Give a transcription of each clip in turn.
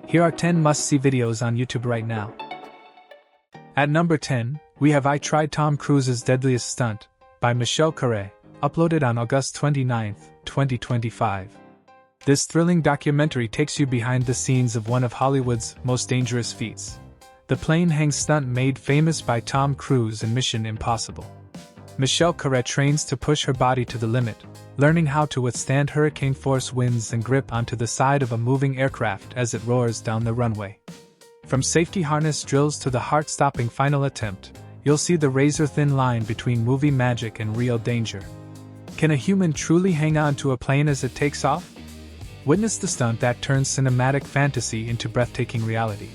Here are 10 must-see videos on YouTube right now. At number 10, we have I Tried Tom Cruise's Deadliest Stunt, by Michelle Khare, uploaded on August 29, 2025. This thrilling documentary takes you behind the scenes of one of Hollywood's most dangerous feats, the plane hang stunt made famous by Tom Cruise in Mission Impossible. Michelle Khare trains to push her body to the limit, learning how to withstand hurricane-force winds and grip onto the side of a moving aircraft as it roars down the runway. From safety harness drills to the heart-stopping final attempt, you'll see the razor-thin line between movie magic and real danger. Can a human truly hang on to a plane as it takes off? Witness the stunt that turns cinematic fantasy into breathtaking reality.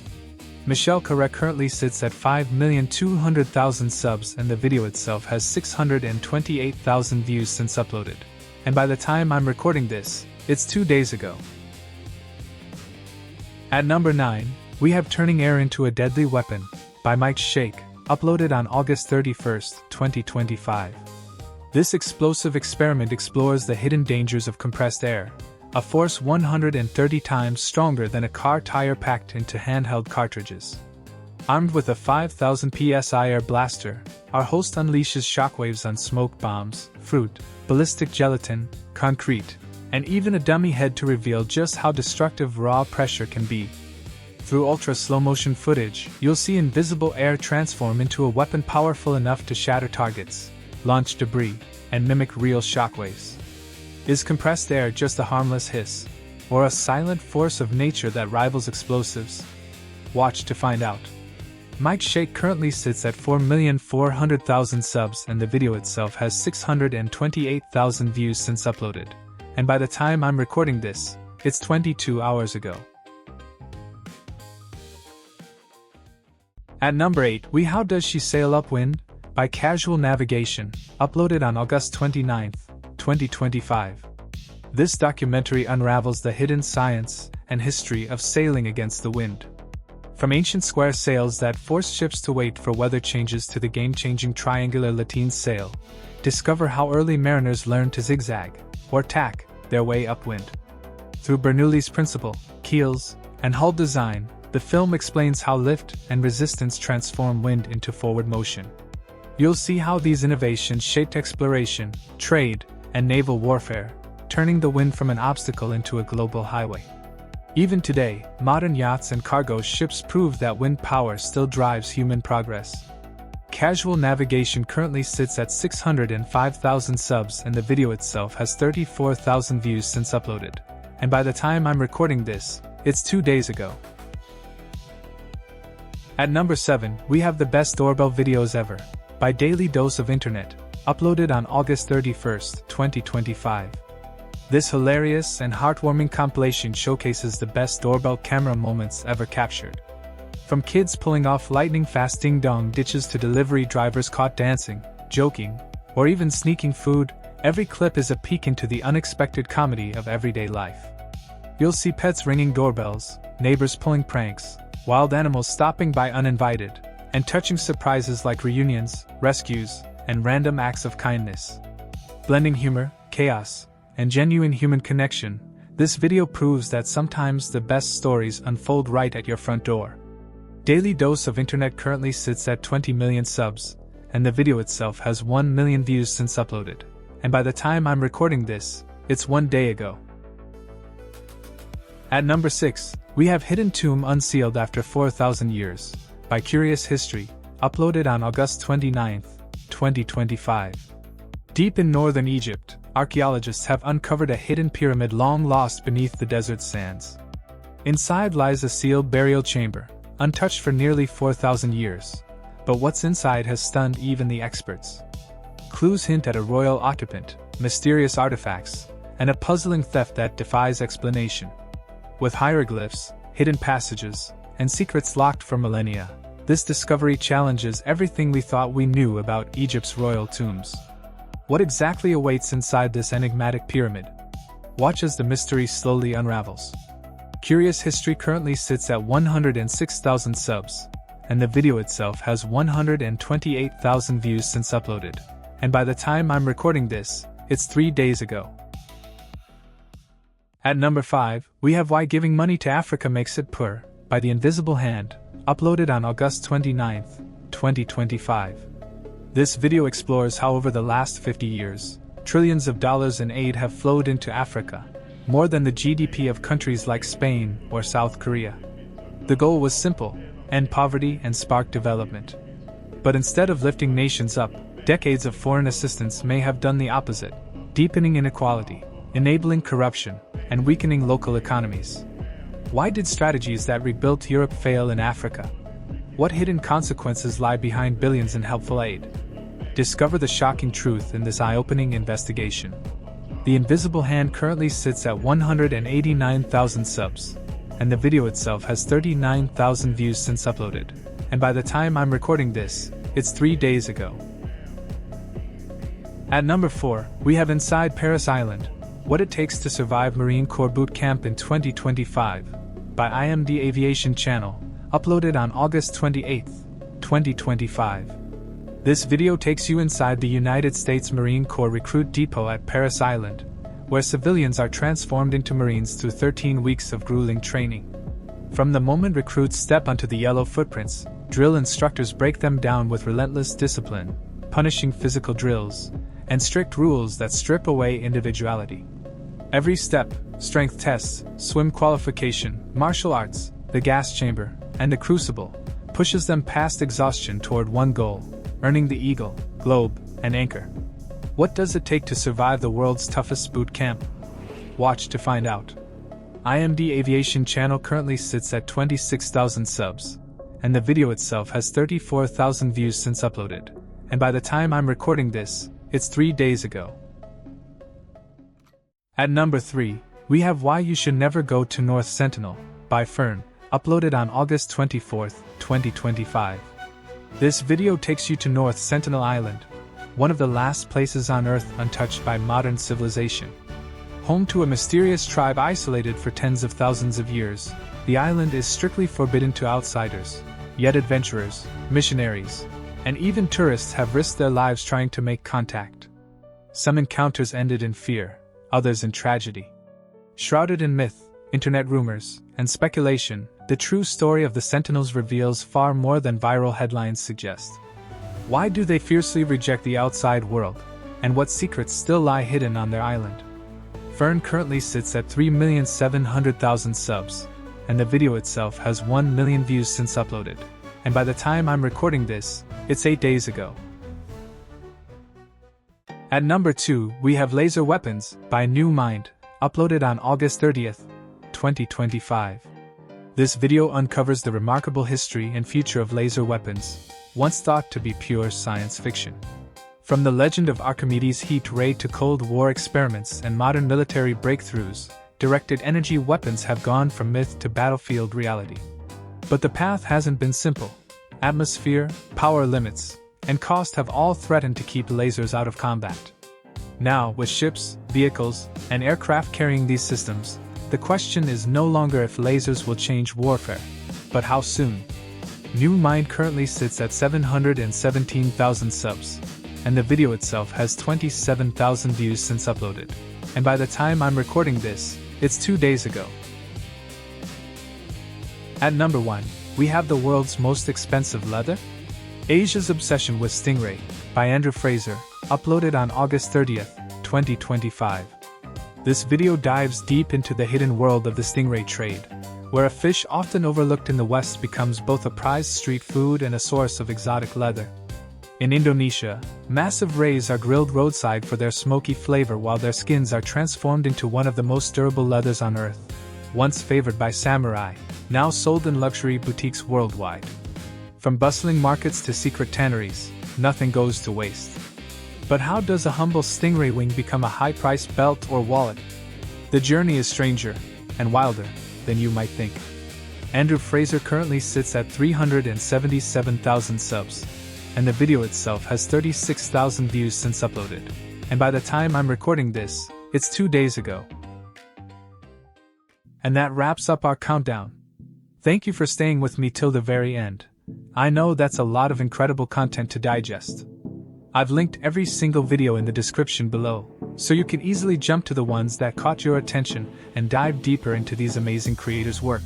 Michelle Khare currently sits at 5,200,000 subs and the video itself has 628,000 views since uploaded. And by the time I'm recording this, it's 2 days ago. At number 9, we have Turning Air into a Deadly Weapon, by Mike Shake, uploaded on August 31, 2025. This explosive experiment explores the hidden dangers of compressed air, a force 130 times stronger than a car tire packed into handheld cartridges. Armed with a 5,000 psi air blaster, our host unleashes shockwaves on smoke bombs, fruit, ballistic gelatin, concrete, and even a dummy head to reveal just how destructive raw pressure can be. Through ultra-slow-motion footage, you'll see invisible air transform into a weapon powerful enough to shatter targets, launch debris, and mimic real shockwaves. Is compressed air just a harmless hiss, or a silent force of nature that rivals explosives? Watch to find out. Mike Shake currently sits at 4,400,000 subs and the video itself has 628,000 views since uploaded. And by the time I'm recording this, it's 22 hours ago. At number 8, we How Does She Sail Upwind? By Casual Navigation, uploaded on August 29, 2025. This documentary unravels the hidden science and history of sailing against the wind. From ancient square sails that force ships to wait for weather changes to the game-changing triangular lateen sail, discover how early mariners learned to zigzag, or tack, their way upwind. Through Bernoulli's principle, keels, and hull design, the film explains how lift and resistance transform wind into forward motion. You'll see how these innovations shaped exploration, trade, and naval warfare, turning the wind from an obstacle into a global highway. Even today, modern yachts and cargo ships prove that wind power still drives human progress. Casual Navigation currently sits at 605,000 subs and the video itself has 34,000 views since uploaded. And by the time I'm recording this, it's 2 days ago. At number 7, we have the best doorbell videos ever, by Daily Dose of Internet, uploaded on August 31, 2025. This hilarious and heartwarming compilation showcases the best doorbell camera moments ever captured. From kids pulling off lightning-fast ding-dong ditches to delivery drivers caught dancing, joking, or even sneaking food, every clip is a peek into the unexpected comedy of everyday life. You'll see pets ringing doorbells, neighbors pulling pranks, wild animals stopping by uninvited, and touching surprises like reunions, rescues, and random acts of kindness. Blending humor, chaos, and genuine human connection, this video proves that sometimes the best stories unfold right at your front door. Daily Dose of Internet currently sits at 20 million subs, and the video itself has 1 million views since uploaded. And by the time I'm recording this, it's 1 day ago. At number 6, we have Hidden Tomb Unsealed After 4,000 Years, by Curious History, uploaded on August 29, 2025. Deep in northern Egypt, archaeologists have uncovered a hidden pyramid long lost beneath the desert sands. Inside lies a sealed burial chamber, untouched for nearly 4,000 years. But what's inside has stunned even the experts. Clues hint at a royal occupant, mysterious artifacts, and a puzzling theft that defies explanation. With hieroglyphs, hidden passages, and secrets locked for millennia, this discovery challenges everything we thought we knew about Egypt's royal tombs. What exactly awaits inside this enigmatic pyramid? Watch as the mystery slowly unravels. Curious History currently sits at 106,000 subs, and the video itself has 128,000 views since uploaded. And by the time I'm recording this, it's 3 days ago. At number 5, we have Why Giving Money to Africa Makes It Poor, by The Invisible Hand, uploaded on August 29, 2025. This video explores how over the last 50 years, trillions of dollars in aid have flowed into Africa, more than the GDP of countries like Spain or South Korea. The goal was simple: end poverty and spark development. But instead of lifting nations up, decades of foreign assistance may have done the opposite, deepening inequality, enabling corruption, and weakening local economies. Why did strategies that rebuilt Europe fail in Africa? What hidden consequences lie behind billions in helpful aid? Discover the shocking truth in this eye-opening investigation. The Invisible Hand currently sits at 189,000 subs, and the video itself has 39,000 views since uploaded, and by the time I'm recording this, it's 3 days ago. At number 4, we have Inside Parris Island, What It Takes to Survive Marine Corps Boot Camp in 2025, by IMD Aviation channel, uploaded on August 28, 2025. This video takes you inside the United States Marine Corps Recruit Depot at Parris Island, where civilians are transformed into Marines through 13 weeks of grueling training. From the moment recruits step onto the yellow footprints, drill instructors break them down with relentless discipline, punishing physical drills, and strict rules that strip away individuality. Every step, strength tests, swim qualification, martial arts, the gas chamber, and the crucible, pushes them past exhaustion toward one goal: earning the Eagle, Globe, and Anchor. What does it take to survive the world's toughest boot camp? Watch to find out. IMD Aviation channel currently sits at 26,000 subs, and the video itself has 34,000 views since uploaded, and by the time I'm recording this, it's 3 days ago. At number 3, we have Why You Should Never Go to North Sentinel, by Fern, uploaded on August 24, 2025. This video takes you to North Sentinel Island, one of the last places on Earth untouched by modern civilization. Home to a mysterious tribe isolated for tens of thousands of years, the island is strictly forbidden to outsiders, yet adventurers, missionaries, and even tourists have risked their lives trying to make contact. Some encounters ended in fear, others in tragedy. Shrouded in myth, internet rumors, and speculation, the true story of the Sentinels reveals far more than viral headlines suggest. Why do they fiercely reject the outside world, and what secrets still lie hidden on their island? Fern currently sits at 3,700,000 subs, and the video itself has 1 million views since uploaded, and by the time I'm recording this, it's 8 days ago. At number 2, we have Laser Weapons, by New Mind, uploaded on August 30th, 2025. This video uncovers the remarkable history and future of laser weapons, once thought to be pure science fiction. From the legend of Archimedes' heat ray to Cold War experiments and modern military breakthroughs, directed energy weapons have gone from myth to battlefield reality. But the path hasn't been simple. Atmosphere, power limits, and cost have all threatened to keep lasers out of combat. Now, with ships, vehicles, and aircraft carrying these systems, the question is no longer if lasers will change warfare, but how soon. New Mind currently sits at 717,000 subs, and the video itself has 27,000 views since uploaded, and by the time I'm recording this, it's 2 days ago. At number 1, we have The World's Most Expensive Leather? Asia's Obsession with Stingray, by Fraser, uploaded on August 30th, 2025. This video dives deep into the hidden world of the stingray trade, where a fish often overlooked in the West becomes both a prized street food and a source of exotic leather. In Indonesia, massive rays are grilled roadside for their smoky flavor while their skins are transformed into one of the most durable leathers on Earth. Once favored by samurai, now sold in luxury boutiques worldwide. From bustling markets to secret tanneries, nothing goes to waste. But how does a humble stingray wing become a high-priced belt or wallet? The journey is stranger and wilder than you might think. Fraser currently sits at 377,000 subs, and the video itself has 36,000 views since uploaded, and by the time I'm recording this, it's 2 days ago. And that wraps up our countdown. Thank you for staying with me till the very end. I know that's a lot of incredible content to digest. I've linked every single video in the description below, so you can easily jump to the ones that caught your attention and dive deeper into these amazing creators' work.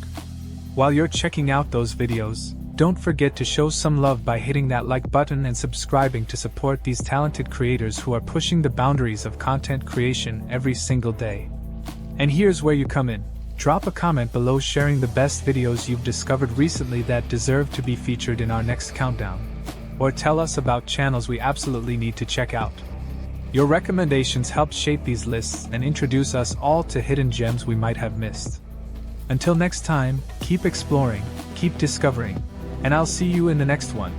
While you're checking out those videos, don't forget to show some love by hitting that like button and subscribing to support these talented creators who are pushing the boundaries of content creation every single day. And here's where you come in. Drop a comment below sharing the best videos you've discovered recently that deserve to be featured in our next countdown. Or tell us about channels we absolutely need to check out. Your recommendations help shape these lists and introduce us all to hidden gems we might have missed. Until next time, keep exploring, keep discovering, and I'll see you in the next one.